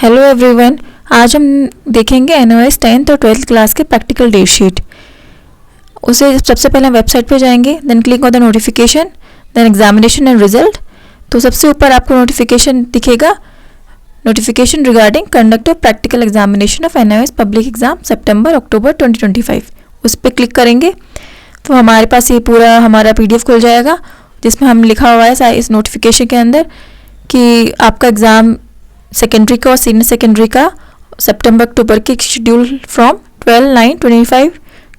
Hello everyone, आज हम देखेंगे एनओएस 10th और 12th क्लास के प्रैक्टिकल डेट शीट। उसे सबसे पहले हम वेबसाइट पे जाएंगे, then click on the notification, then examination and result. तो सबसे ऊपर आपको नोटिफिकेशन दिखेगा, notification regarding conduct of practical examination of NOS public exam September October 2025। उस पर क्लिक करेंगे तो हमारे पास ये पूरा हमारा पीडीएफ खुल जाएगा, जिसमें हम लिखा हुआ है इस नोटिफिकेशन के अंदर कि आपका एग्ज़ाम सेकेंडरी का और सीनियर सेकेंडरी का सितंबर अक्टूबर के शेड्यूल फ्रॉम 12/9/25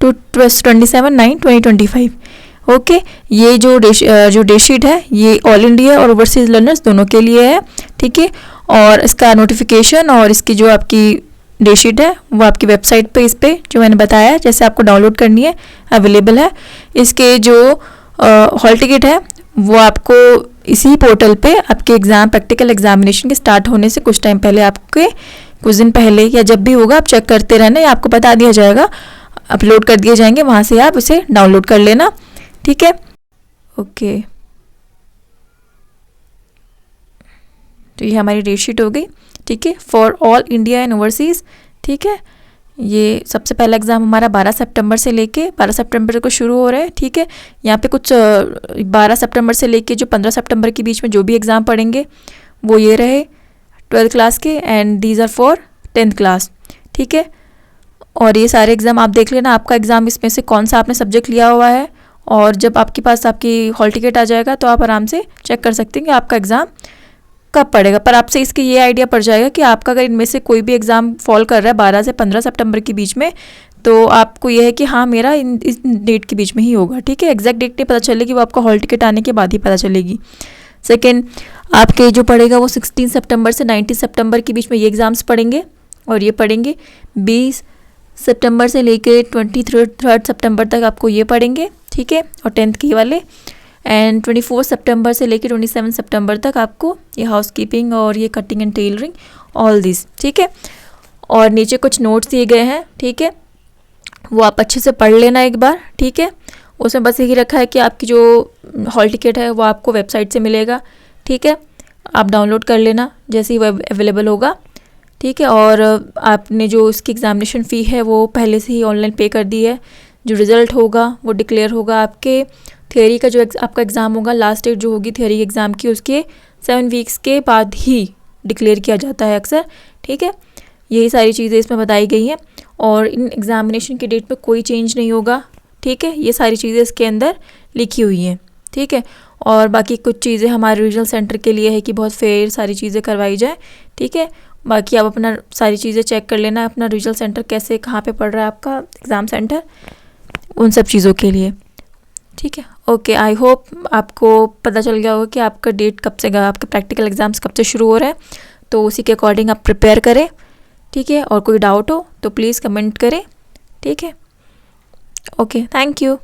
टू 27/9/2025। ओके, ये जो डेट शीट है ये ऑल इंडिया और ओवरसीज लर्नर्स दोनों के लिए है, ठीक है। और इसका नोटिफिकेशन और इसकी जो आपकी डेट शीट है वो आपकी वेबसाइट पे इस पर जो मैंने बताया जैसे आपको डाउनलोड करनी है अवेलेबल है। इसके जो हॉल टिकट है वो आपको इसी पोर्टल पे आपके एग्ज़ाम प्रैक्टिकल एग्जामिनेशन के स्टार्ट होने से कुछ टाइम पहले, आपके कुछ दिन पहले या जब भी होगा आप चेक करते रहना, या आपको बता दिया जाएगा, अपलोड कर दिए जाएंगे, वहाँ से आप उसे डाउनलोड कर लेना, ठीक है। ओके, तो ये हमारी डेट शीट हो गई, ठीक है, for all India and overseas, ठीक है। ये सबसे पहला एग्ज़ाम हमारा 12 सितंबर से लेके 12 सितंबर को शुरू हो रहा है, ठीक है। यहाँ पे कुछ 12 सितंबर से लेके जो 15 सितंबर के बीच में जो भी एग्ज़ाम पढ़ेंगे वो ये रहे 12th क्लास के, and these are for 10th class, ठीक है। और ये सारे एग्ज़ाम आप देख लेना, आपका एग्ज़ाम इसमें से कौन सा आपने सब्जेक्ट लिया हुआ है, और जब आपके पास आपकी हॉल टिकट आ जाएगा तो आप आराम से चेक कर सकते हैं कि आपका एग्ज़ाम कब पड़ेगा। पर आपसे इसके ये आइडिया पड़ जाएगा कि आपका अगर इनमें से कोई भी एग्ज़ाम फॉल कर रहा है 12 से 15 सितंबर के बीच में, तो आपको ये है कि हाँ मेरा इस डेट के बीच में ही होगा, ठीक है। एग्जैक्ट डेट नहीं पता चलेगी, वो आपका हॉल टिकट आने के बाद ही पता चलेगी। सेकेंड, आपके जो पड़ेगा वो 16 सितंबर से 19 सितंबर के बीच में ये एग्ज़ाम्स पढ़ेंगे, और ये पढ़ेंगे 20 सितंबर से लेके 23 सितंबर तक आपको ये पढ़ेंगे, ठीक है, और 10th के वाले। एंड 24 सितंबर से लेकर 27 सितंबर तक आपको ये हाउस कीपिंग और ये cutting and tailoring all this, ठीक है। और नीचे कुछ नोट्स दिए गए हैं, ठीक है, वो आप अच्छे से पढ़ लेना एक बार, ठीक है। उसमें बस यही रखा है कि आपकी जो हॉल टिकट है वो आपको वेबसाइट से मिलेगा, ठीक है, आप डाउनलोड कर लेना जैसे ही वो अवेलेबल होगा, ठीक है। और आपने जो इसकी एग्ज़ामिनेशन फ़ी है वो पहले से ही ऑनलाइन पे कर दी है। जो रिज़ल्ट होगा वो डिक्लेयर होगा आपके थियरी का, जो आपका एग्ज़ाम होगा, लास्ट डेट जो होगी थियरी एग्ज़ाम की उसके 7 वीक्स के बाद ही डिक्लेयर किया जाता है अक्सर, ठीक है। यही सारी चीज़ें इसमें बताई गई हैं, और इन एग्ज़ामिनेशन की डेट में कोई चेंज नहीं होगा, ठीक है। ये सारी चीज़ें इसके अंदर लिखी हुई हैं, ठीक है। और बाकी कुछ चीज़ें हमारे रीजनल सेंटर के लिए है कि बहुत फेयर सारी चीज़ें करवाई जाए, ठीक है। बाकी आप अपना सारी चीज़ें चेक कर लेना, अपना रीजनल सेंटर कैसे कहाँ पे पड़ रहा है आपका एग्ज़ाम सेंटर, उन सब चीज़ों के लिए, ठीक है। ओके, आई होप आपको पता चल गया होगा कि आपका डेट कब से, आपके प्रैक्टिकल एग्ज़ाम्स कब से शुरू हो रहे हैं, तो उसी के अकॉर्डिंग आप प्रिपेयर करें, ठीक है। और कोई डाउट हो तो प्लीज़ कमेंट करें, ठीक है। Okay, thank you.